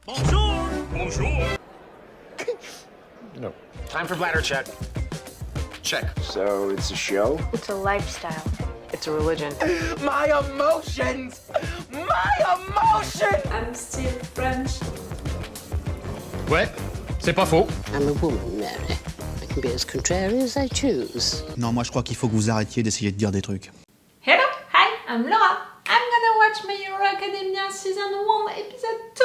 Bonjour! Bonjour! No. Time for bladder check. Check. So it's a show? It's a lifestyle. It's a religion. My emotions! My emotions! I'm still French. Ouais, c'est pas faux. I'm a woman, Mary. I can be as contrary as I choose. Non, moi je crois qu'il faut que vous arrêtiez d'essayer de dire des trucs. Hello, hi, I'm Laura. I'm gonna watch My Hero Academia Season 1, Episode 2.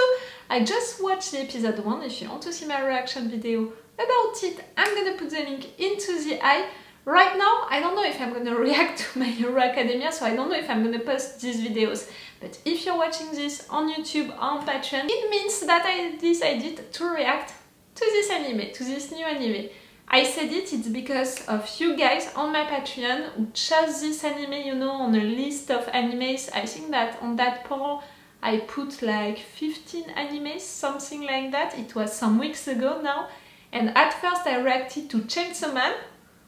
I just watched the Episode 1. If you want to see my reaction video about it, I'm gonna put the link into the eye. Right now, I don't know if I'm gonna react to My Hero Academia, so I don't know if I'm gonna post these videos. But if you're watching this on YouTube or on Patreon, it means that I decided to react to this anime, to this new anime. I said it's because of you guys on my Patreon who chose this anime, you know, on a list of animes. I think that on that poll I put like 15 animes, something like that. It was some weeks ago now. And at first I reacted to Chainsaw Man,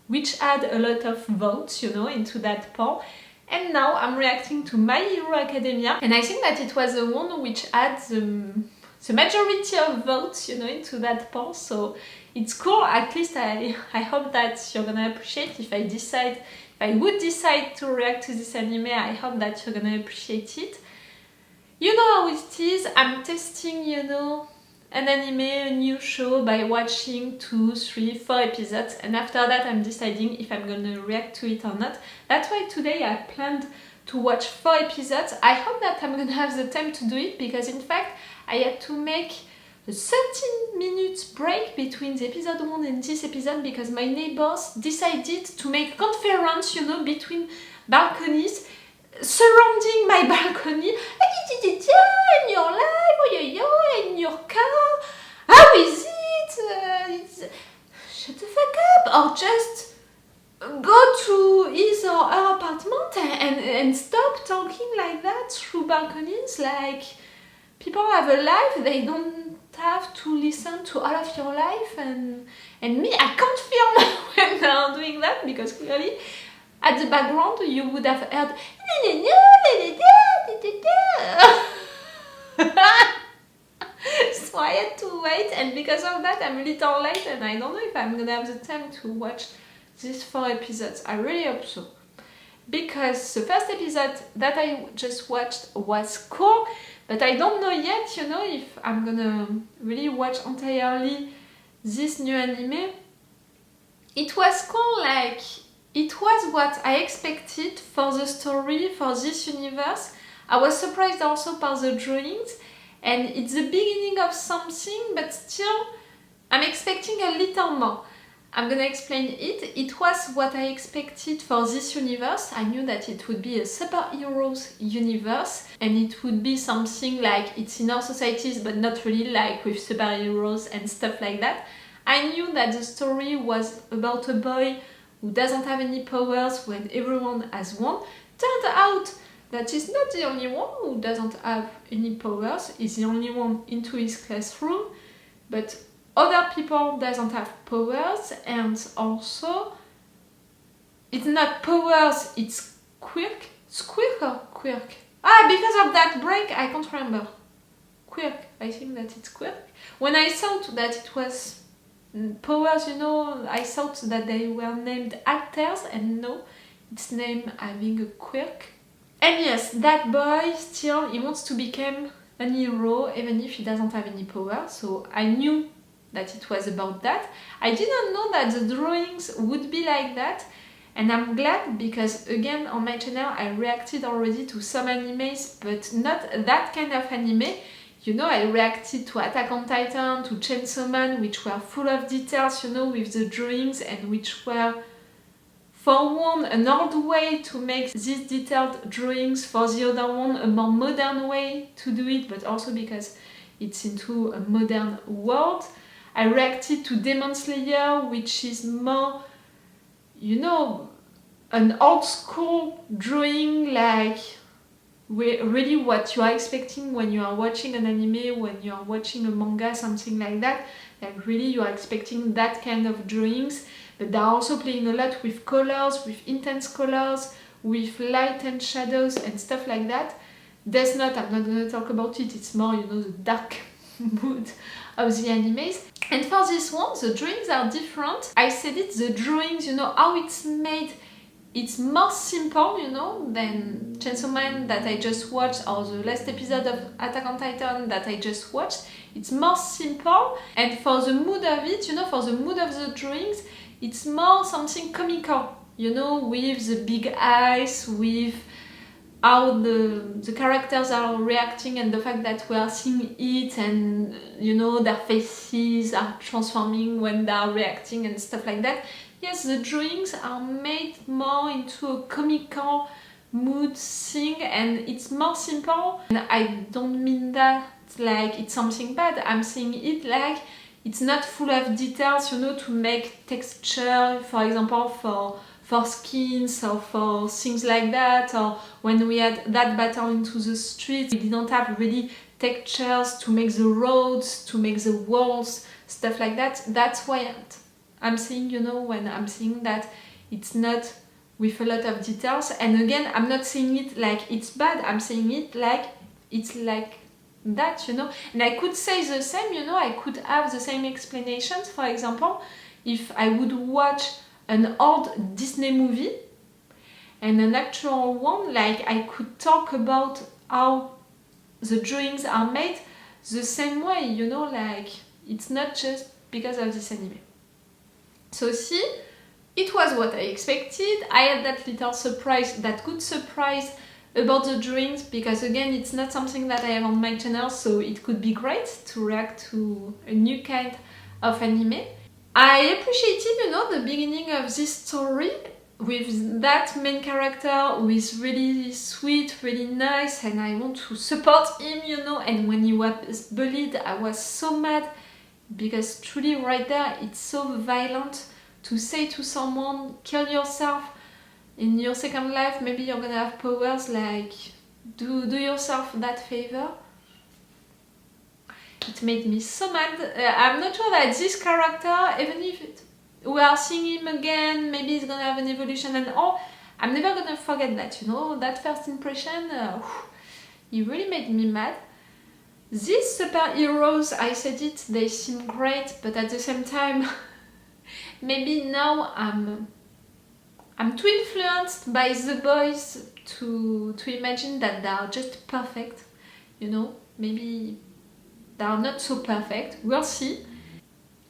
which had a lot of votes, you know, into that poll. And now I'm reacting to My Hero Academia. And I think that it was the one which had the majority of votes, you know, into that poll. So it's cool. At least I hope that you're gonna appreciate if I would decide to react to this anime. I hope that you're gonna appreciate it. You know how it is. I'm testing, you know, an anime, a new show by watching 2, 3, 4 episodes, and after that I'm deciding if I'm gonna react to it or not. That's why today I planned to watch 4 episodes. I hope that I'm gonna have the time to do it, because in fact I had to make a 13 minutes break between the episode 1 and this episode because my neighbors decided to make a conference, you know, between balconies surrounding my balcony. In your life, in your car, how is it? Shut the fuck up, or just go to his or her apartment and stop talking like that through balconies. Like, people have a life, they don't have to listen to all of your life, and me, I can't film when they're doing that, because clearly at the background you would have heard so I had to wait, and because of that I'm a little late, and I don't know if I'm gonna have the time to watch these 4 episodes. I really hope so, because the first episode that I just watched was cool, but I don't know yet, you know, if I'm gonna really watch entirely this new anime. It was cool, like, it was what I expected for the story, for this universe. I was surprised also by the drawings, and it's the beginning of something, but still I'm expecting a little more. I'm gonna explain it. It was what I expected for this universe. I knew that it would be a superheroes universe, and it would be something like it's in our societies, but not really, like with superheroes and stuff like that. I knew that the story was about a boy who doesn't have any powers when everyone has one. Turned out that he's not the only one who doesn't have any powers. He's the only one into his classroom, but other people doesn't have powers, and also it's not powers, it's quirk. Squirk or quirk? Because of that break I can't remember. Quirk, I think that it's quirk. When I thought that it was powers, you know, I thought that they were named alters, and no, it's named having a quirk. And yes, that boy still, he wants to become an hero even if he doesn't have any power, so I knew that it was about that. I didn't know that the drawings would be like that, and I'm glad, because again on my channel I reacted already to some animes, but not that kind of anime. You know, I reacted to Attack on Titan, to Chainsaw Man, which were full of details, you know, with the drawings, and which were, for one, an old way to make these detailed drawings, for the other one, a more modern way to do it, but also because it's into a modern world. I reacted to Demon Slayer, which is more, you know, an old school drawing, like really what you are expecting when you are watching an anime, when you are watching a manga, something like that. Like really you are expecting that kind of drawings, but they're also playing a lot with colors, with intense colors, with light and shadows and stuff like that. Death Note, I'm not going to talk about it, it's more, you know, the dark mood of the animes. And for this one, the drawings are different. I said it, the drawings, you know, how it's made, it's more simple, you know, than Chainsaw Man that I just watched, or the last episode of Attack on Titan that I just watched. It's more simple, and for the mood of it, you know, for the mood of the drawings, it's more something comical, you know, with the big eyes, with how the characters are reacting, and the fact that we are seeing it, and you know, their faces are transforming when they are reacting and stuff like that. Yes, the drawings are made more into a comical mood thing, and it's more simple. And I don't mean that like it's something bad. I'm saying it like it's not full of details, you know, to make texture, for example, for skins or for things like that. Or when we had that battle into the streets, we didn't have really textures to make the roads, to make the walls, stuff like that. That's why I'm saying, you know, when I'm saying that it's not with a lot of details. And again, I'm not saying it like it's bad, I'm saying it like it's like that, you know. And I could say the same, you know, I could have the same explanations, for example, if I would watch an old Disney movie and an actual one, like I could talk about how the drawings are made the same way, you know, like it's not just because of this anime. So see, it was what I expected. I had that little surprise, that good surprise about the drawings, because again, it's not something that I have on my channel, so it could be great to react to a new kind of anime. I appreciated, you know, the beginning of this story with that main character who is really sweet, really nice, and I want to support him, you know. And when he was bullied, I was so mad, because truly right there, it's so violent to say to someone, kill yourself in your second life, maybe you're gonna have powers, like do yourself that favor. It made me so mad. I'm not sure that this character, even if we are seeing him again, maybe he's gonna have an evolution and all, I'm never gonna forget that, you know, that first impression, he really made me mad. These superheroes, I said it, they seem great, but at the same time, maybe now I'm too influenced by The Boys to imagine that they are just perfect, you know. Maybe they are not so perfect, we'll see.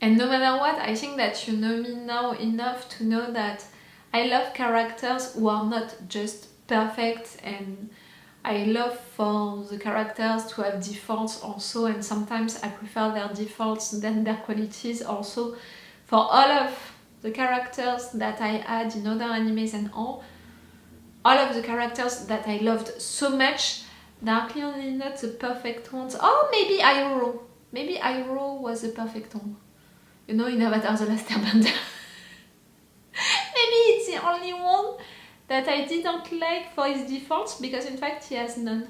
And no matter what, I think that you know me now enough to know that I love characters who are not just perfect, and I love for the characters to have defaults also, and sometimes I prefer their defaults than their qualities also. For all of the characters that I had in other animes and all of the characters that I loved so much, they are clearly not the perfect ones. Oh, maybe Iroh. Maybe Iroh was the perfect one. You know, in Avatar The Last Airbender. Maybe it's the only one that I didn't like for his defaults, because in fact he has none.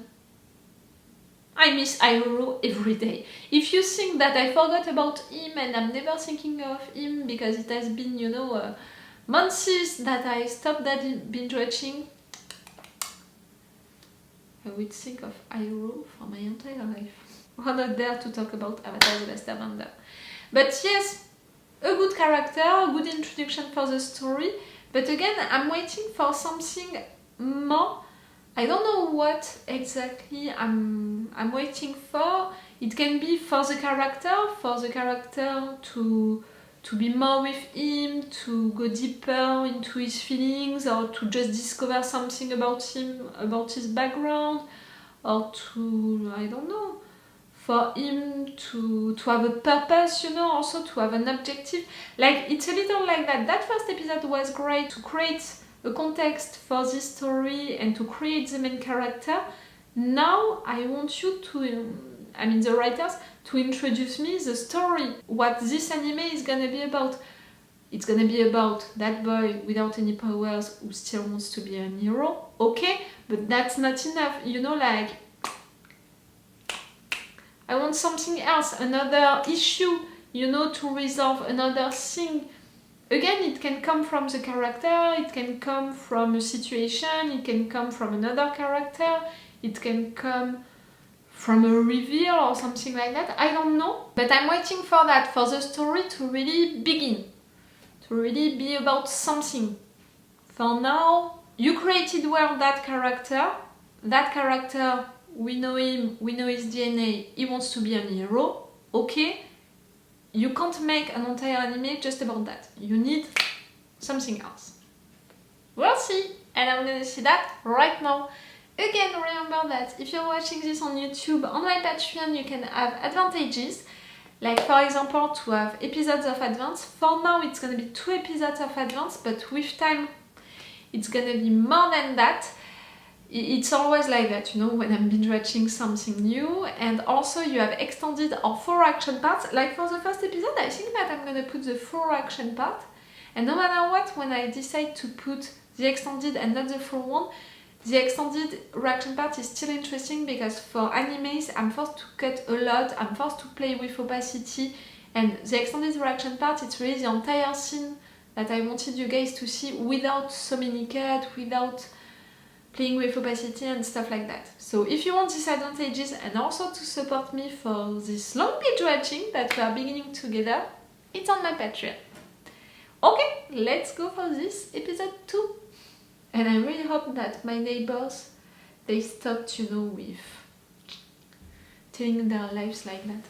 I miss Iroh every day. If you think that I forgot about him and I'm never thinking of him because it has been, you know, months that I stopped that binge watching, I would think of Iroh for my entire life. We're not there to talk about Avatar The Last Airbender. But yes, a good character, a good introduction for the story, but again, I'm waiting for something more. I don't know what exactly I'm waiting for. It can be for the character to be more with him, to go deeper into his feelings, or to just discover something about him, about his background, or to, I don't know, for him to have a purpose, you know, also to have an objective. Like, it's a little like that. That first episode was great to create a context for this story and to create the main character. Now I want you to, I mean the writers, to introduce me the story, what this anime is gonna be about. It's gonna be about that boy without any powers who still wants to be a hero, okay, but that's not enough, you know, like, I want something else, another issue, you know, to resolve, another thing. Again, it can come from the character, it can come from a situation, it can come from another character, it can come from a reveal or something like that. I don't know. But I'm waiting for that, for the story to really begin. To really be about something. For now, you created well that character. That character, we know him, we know his DNA, he wants to be a hero. Okay. You can't make an entire anime just about that. You need something else. We'll see. And I'm gonna see that right now. Again, remember that if you're watching this on YouTube, on my Patreon, you can have advantages. Like, for example, to have episodes of advance. For now, it's gonna be 2 episodes of advance, but with time, it's gonna be more than that. It's always like that, you know, when I'm binge watching something new. And also, you have extended or 4 action parts. Like for the first episode, I think that I'm gonna put the 4 action part. And no matter what, when I decide to put the extended and not the full one, the extended reaction part is still interesting because for animes, I'm forced to cut a lot, I'm forced to play with opacity, and the extended reaction part, it's really the entire scene that I wanted you guys to see without so many cuts, without playing with opacity and stuff like that. So if you want these advantages and also to support me for this long binge watching that we are beginning together, it's on my Patreon. Okay, let's go for this episode 2. And I really hope that my neighbors, they stopped, you know, with telling their lives like that.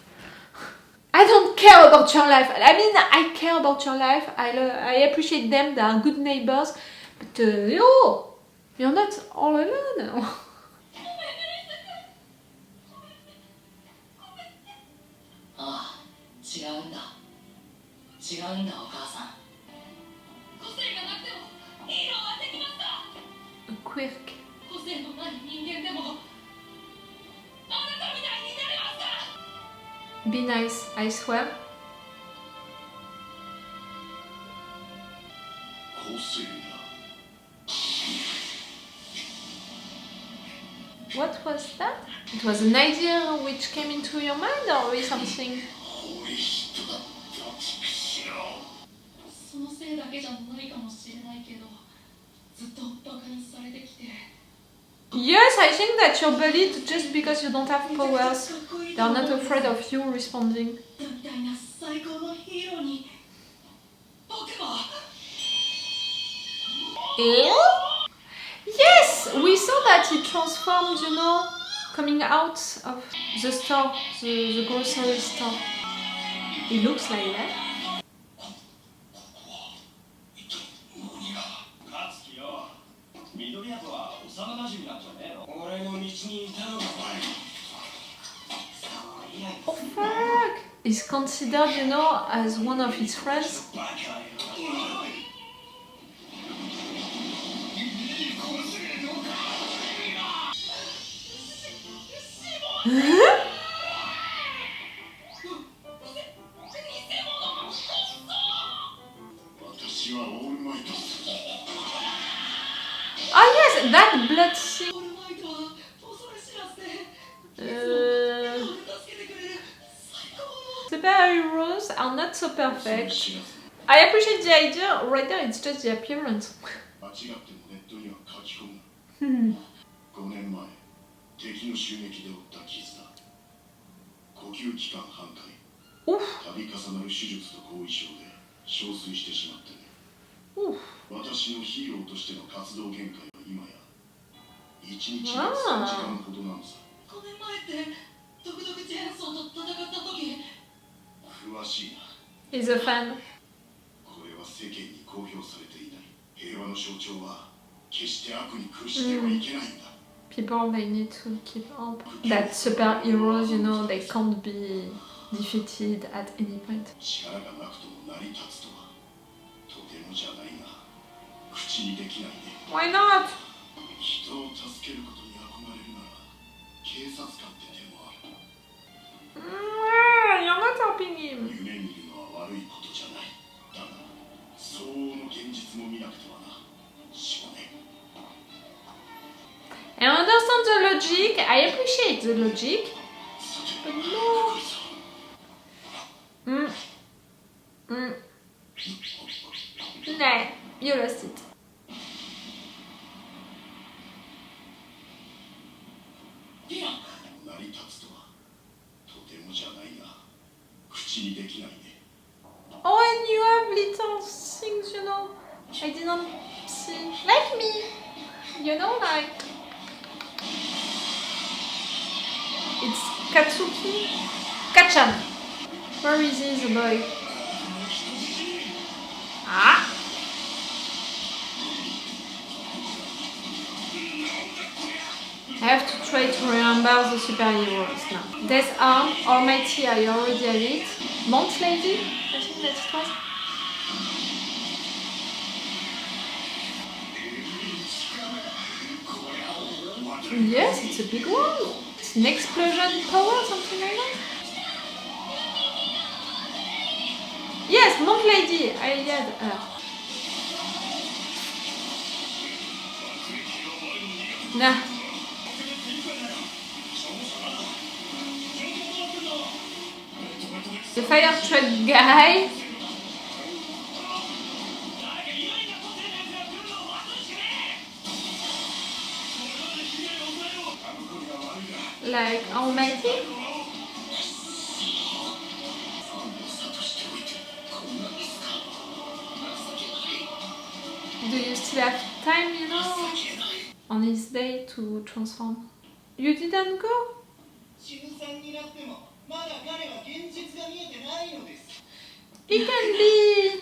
I don't care about your life. I mean, I care about your life. I appreciate them. They are good neighbors. But, you're not all alone. 違うんだ違うんだお母さん個性がなくてもヒーローはできますか A quirk. 個性のない人間でもあなたみたいになれますか Be nice, I swear. 個性が What was that? It was an idea which came into your mind or something? 俺人だった畜生そのせいだけじゃないかもしれないけどずっとバカにされてきて Yes, I think that you're bullied just because you don't have powers. They're not afraid of you responding. みたいな最高のヒーローに僕も Yes, we saw that he transformed, you know, coming out of the store, the grocery store. He looks like that. 勝樹よ緑谷とは幼馴染なんじゃねえの俺の道にいたのか Oh fuck! He's considered, you know, as one of his friends. Oh yes, that blood scene. オールマイトは恐れ知らずで 助けてくれる最高の Superheroes are not so perfect. I appreciate the idea, right there it's just the appearance. 間違ってもネットには書き込むな5年前敵の襲撃で負った傷だ呼吸器官反対 Oof. 度重なる手術と後遺症で憔悴してしまってね Oof. 私のヒーローとしての活動限界は今や1日で3時間ほどなのさ5年前ってドクドクチェーンソーと戦った時詳しいな He's a fan. これは世間に公表されていない平和の象徴は決して悪に屈してはいけないんだ People, they need to keep up. That superheroes, you know, they can't be defeated at any point. 力がなくとも成り立つとはとてもじゃないが口にできないね Why not? 人を助けることに憧れるなら警察官って手もある You're not helping him. 夢見るのは悪いことじゃないだが相応の現実も見なくてはな少年 I understand the logic, I appreciate the logic, but no. Nah, you lost it. 成り立つと口にできないね。 Oh, and you have little things, you know. I didn't see. Like me. You know, like. It's Katsuki. Kachan. Where is he, the boy? Ah! I have to try to remember the superheroes now. Death Arm, Almighty, I already have it. Mount Lady, I think that it was. Yes, it's a big one. It's an explosion power, something like that. Yes, Mount Lady, I had her. Nah. The fire truck guy. Like Almighty. Do you still have time, you know, on his day to transform? You didn't go? He can be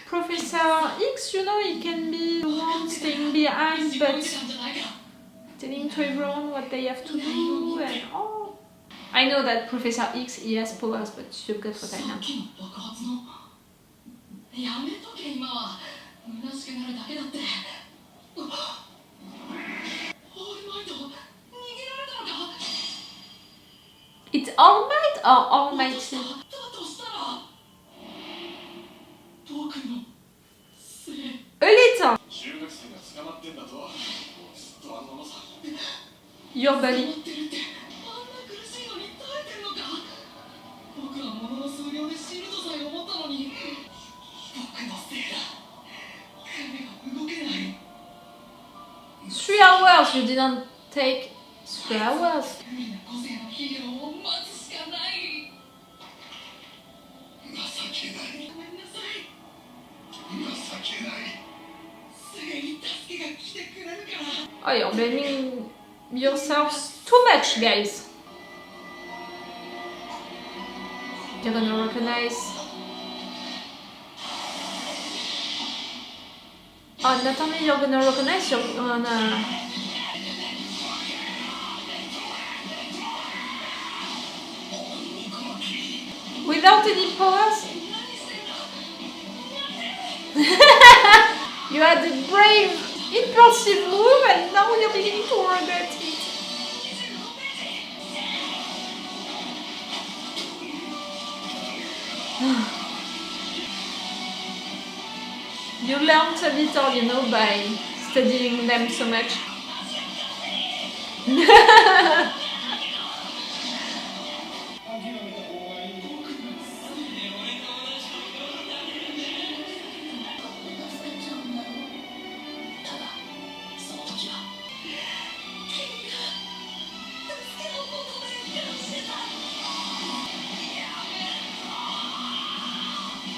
Professor X, you know, he can be the one staying behind but telling to everyone what they have to do and oh. I know that Professor X, he has powers, but you got what I meant. やめとけ今は虚しくなるだけだって。オールマイト逃げられたのか。 It's All Might or Almighty? だとしたら僕のせい。 A little. 中学生が捕まってんだと。ずっとあのままさ。 Your body. ってるってあんな苦しいのに耐えてんのか。僕はものの数秒で死ぬとさえ思ったのに。 3 hours, you didn't take 3 hours. 海の個性のヒーローを待つしかない。情けない。ごめんなさい。情けない。すぐに助けが来てくれるから。 Oh, you're blaming yourselves too much, guys. You're gonna recognize. Oh, not only you're gonna recognize, you're gonna... Without any powers? You had a brave, impulsive move and now you're beginning to regret it. You learned a little, you know, by studying them so much.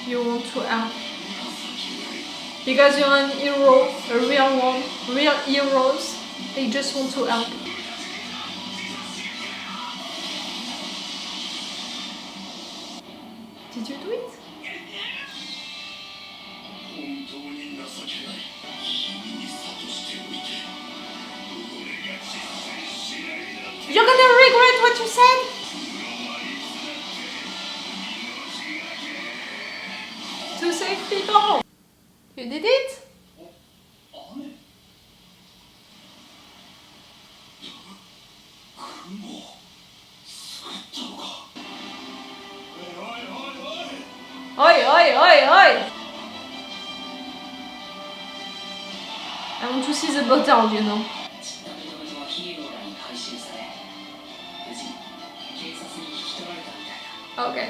You want to help. Because you're an hero, a real one, real heroes, they just want to help. Did you do it? You're gonna regret what you said? To save people. You did it? Oi, oi, oi, oi! I want to see the bottle, you know. Okay.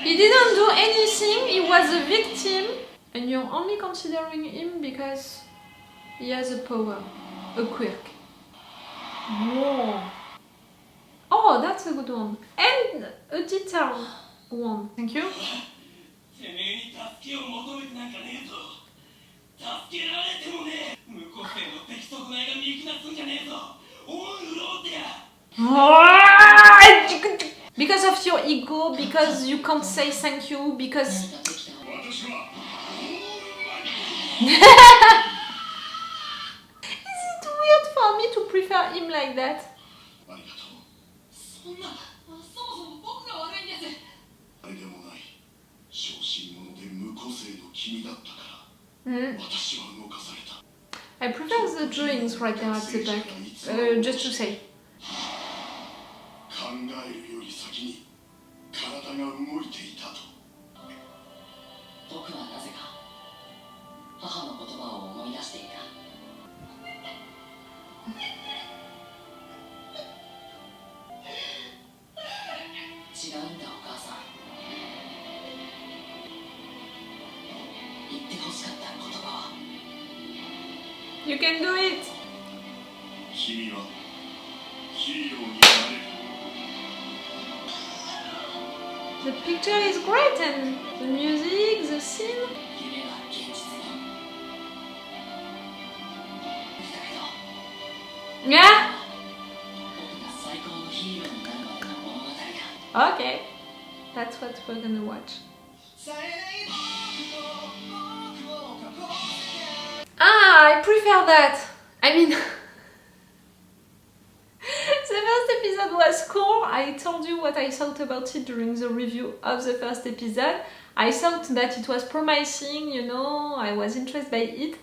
He didn't do anything, he was a victim and you're only considering him because he has a power, a quirk. Whoa. Oh, that's a good one. And a detailed one. Thank you. てめえに助けを求めてなんかねえぞ。助けられてもねえ。無個性の出来損ないが見下すんじゃねえぞ。恩売ろうてや。Because of your ego, because you can't say thank you, because... 私は Is it weird for me to prefer him like that? ありがとう。そんなそもそも僕が悪いんです。誰でもない。小心者で無個性の君だったから。私は動かされた。I prefer the drawings right there at the back, just to say. 考えるより先に体が動いていたと。僕はなぜか母の言葉を思い出していた。違うんだお母さん。言ってほしかった言葉は。You can do it! 君はヒーローになれる。 The picture is great and the music, the scene. 夢は現実に。だけど Yeah? 僕が最高のヒーローになるまでの物語が。 Okay. That's what we're gonna watch. Ah, I prefer that! I mean... The first episode was cool. I told you what I thought about it during the review of the first episode. I thought that it was promising, you know, I was interested by it.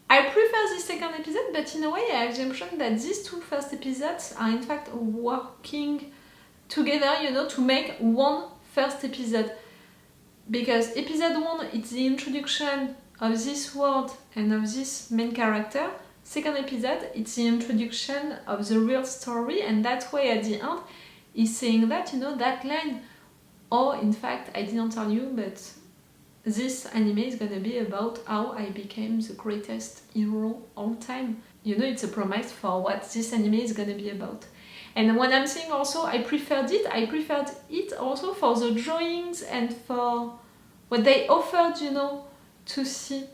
I prefer the second episode, but in a way I have the impression that these two first episodes are in fact working together, you know, to make one first episode. Because episode 1 is the introduction of this world and of this main character. Second episode, it's the introduction of the real story, and that way at the end, he's saying that, you know, that line, oh, in fact, I didn't tell you, but this anime is gonna be about how I became the greatest hero all time. You know, it's a promise for what this anime is gonna be about. And when I'm saying also I preferred it also for the drawings and for what they offered, you know, to see.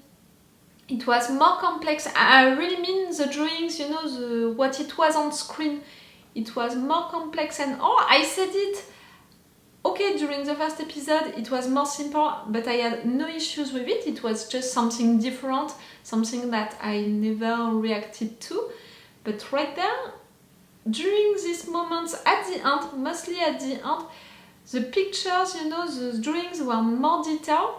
It was more complex. I really mean the drawings, you know, what it was on screen. It was more complex and I said it. Okay, during the first episode it was more simple, but I had no issues with it. It was just something different, something that I never reacted to. But right there, during these moments at the end, mostly at the end, the pictures, you know, the drawings were more detailed.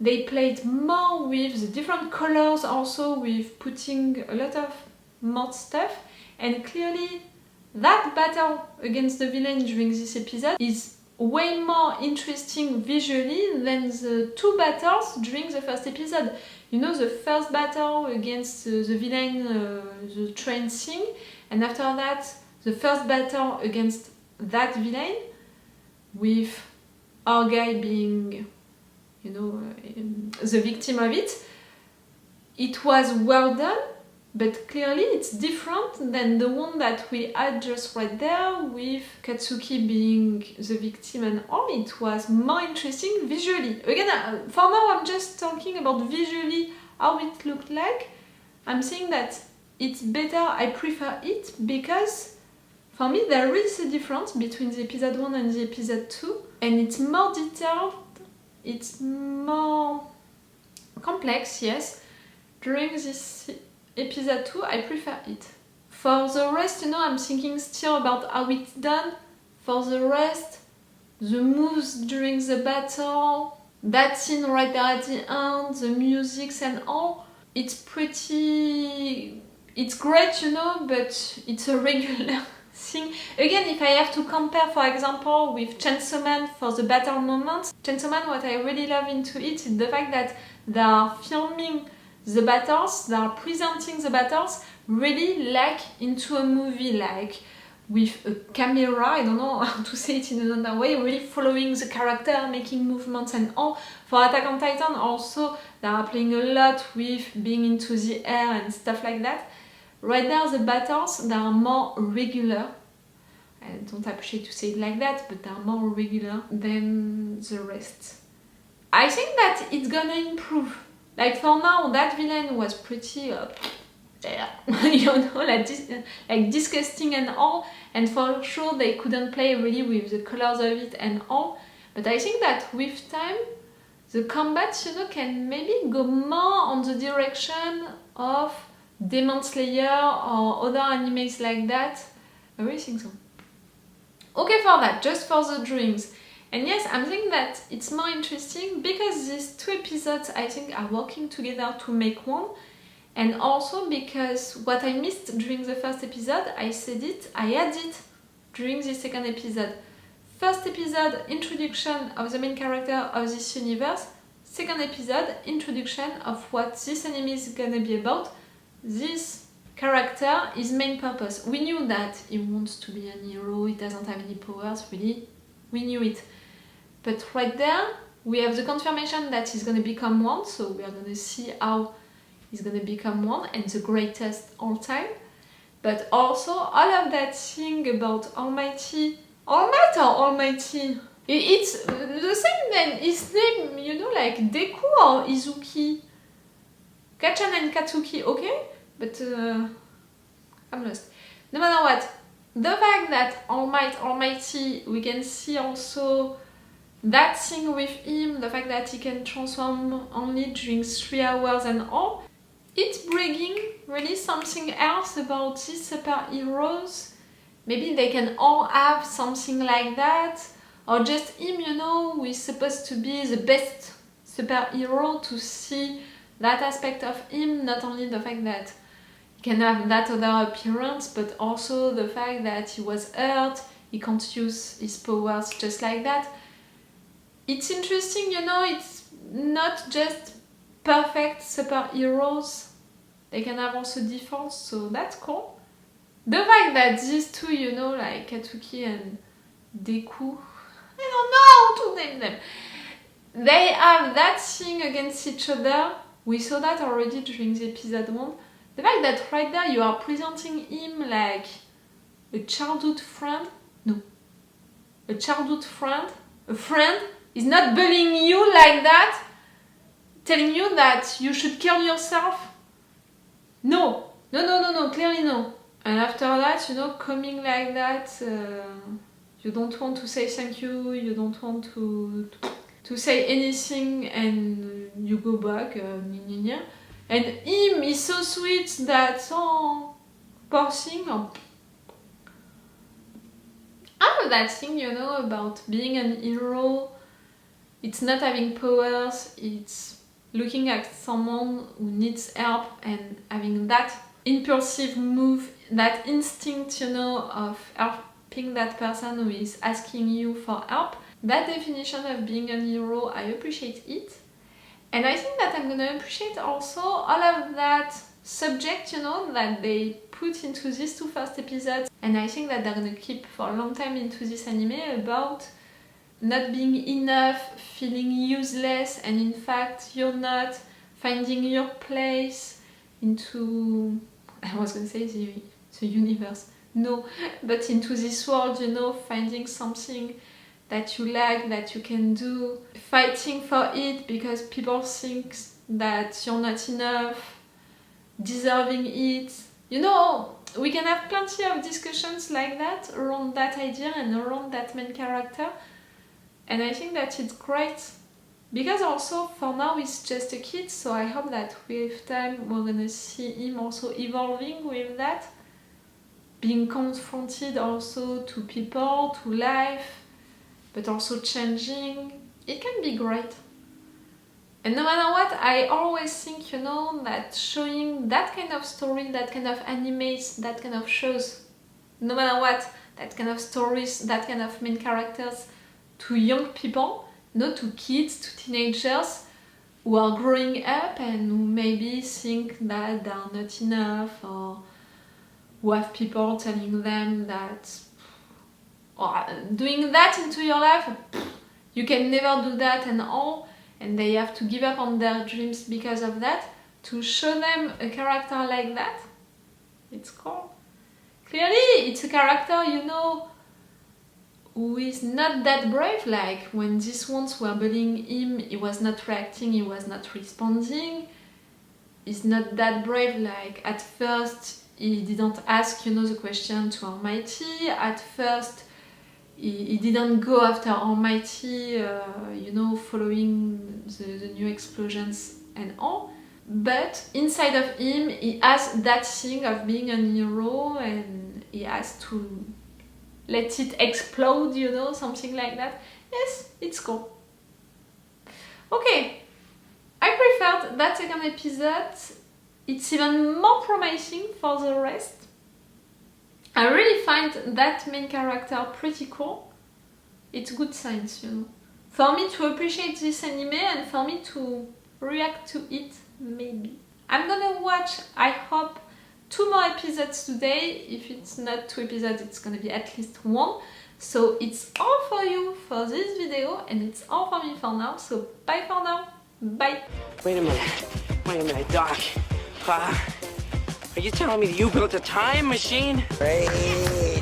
They played more with the different colors, also with putting a lot of more stuff. And clearly, that battle against the villain during this episode is way more interesting visually than the two battles during the first episode. You know, the first battle against the villain, the train thing, and after that, the first battle against that villain, with our guy being, you know, the victim of it. It was well done, but clearly it's different than the one that we had just right there with Katsuki being the victim and all. It was more interesting visually. Again, for now I'm just talking about visually how it looked like. I'm saying that it's better, I prefer it, because for me there is a difference between the episode 1 and the episode 2, and it's more detailed, it's more complex, yes. During this episode 2, I prefer it. For the rest, you know, I'm thinking still about how it's done. For the rest, the moves during the battle, that scene right there at the end, the music and all, it's pretty... It's great, you know, but it's a regular thing. Again, if I have to compare, for example, with Chainsaw Man for the battle moments, Chainsaw Man, what I really love into it is the fact that they are filming the battles, they are presenting the battles really like into a movie, like with a camera, I don't know how to say it in another way, really following the character, making movements and all. For Attack on Titan also, they are playing a lot with being into the air and stuff like that. Right now the battles, they are more regular. I don't appreciate to say it like that, but they are more regular than the rest. I think that it's gonna improve. Like for now, that villain was pretty you know, like disgusting and all, and for sure they couldn't play really with the colors of it and all. But I think that with time, the combat, you know, can maybe go more on the direction of Demon Slayer or other animes like that. I really think so. Okay for that, just for the dreams. And yes, I'm thinking that it's more interesting because these 2 episodes, I think, are working together to make one. And also because what I missed during the first episode, I said it, I had it during the second episode. First episode, introduction of the main character of this universe. Second episode, introduction of what this anime is gonna be about. This character, his main purpose. We knew that he wants to be an hero, he doesn't have any powers, really. We knew it. But right there, we have the confirmation that he's gonna become one, so we are gonna see how he's gonna become one and the greatest all time. But also all of that thing about Almighty, All Might or Almighty? It's the same name, his name, you know, like Deku or Izuki? Kachan and Katsuki, okay? But I'm lost. No matter what, the fact that All Might, Almighty, we can see also that thing with him, the fact that he can transform only during 3 hours and all, it's bringing really something else about these superheroes. Maybe they can all have something like that, or just him, you know, who is supposed to be the best superhero, to see that aspect of him, not only the fact that he can have that other appearance, but also the fact that he was hurt, he can't use his powers just like that. It's interesting, you know, it's not just perfect superheroes, they can have also defaults, so that's cool. The fact that these 2, you know, like Katsuki and Deku, I don't know how to name them, they have that thing against each other. We saw that already during the episode 1. The fact that right there you are presenting him like a childhood friend, no, a childhood friend, a friend is not bullying you like that, telling you that you should kill yourself. No, clearly no. And after that, you know, coming like that, you don't want to say thank you, you don't want to say anything, and you go back, and him is so sweet that, oh, poor thing. Oh. I have that thing, you know, about being an hero. It's not having powers, it's looking at someone who needs help and having that impulsive move, that instinct, you know, of helping that person who is asking you for help. That definition of being a hero, I appreciate it. And I think that I'm gonna appreciate also all of that subject, you know, that they put into these 2 first episodes. And I think that they're gonna keep for a long time into this anime about not being enough, feeling useless, and in fact you're not, finding your place into, I was gonna say the universe, no, but into this world, you know, finding something that you like, that you can do, fighting for it because people think that you're not enough, deserving it. You know, we can have plenty of discussions like that around that idea and around that main character. And I think that it's great. Because also, for now, he's just a kid, so I hope that with time we're gonna see him also evolving with that. Being confronted also to people, to life, but also changing. It can be great. And no matter what, I always think, you know, that showing that kind of story, that kind of animes, that kind of shows, no matter what, that kind of stories, that kind of main characters to young people, not to kids, to teenagers who are growing up and who maybe think that they are not enough or who have people telling them that doing that into your life, you can never do that and all, and they have to give up on their dreams because of that. To show them a character like that, it's cool. Clearly, it's a character, you know, who is not that brave. Like when these ones were bullying him, he was not reacting, he was not responding. He's not that brave. Like at first, he didn't ask, you know, the question to Almighty. At first, he didn't go after Almighty, you know, following the new explosions and all. But inside of him, he has that thing of being a hero, and he has to let it explode, you know, something like that. Yes, it's cool. Okay, I preferred that second episode. It's even more promising for the rest. I really find that main character pretty cool. It's good signs, you know. For me to appreciate this anime and for me to react to it, maybe. I'm gonna watch, I hope, 2 more episodes today. If it's not 2 episodes, it's gonna be at least 1. So it's all for you for this video, and it's all for me for now. So bye for now. Bye. Wait a minute, Doc. Are you telling me that you built a time machine? Hey.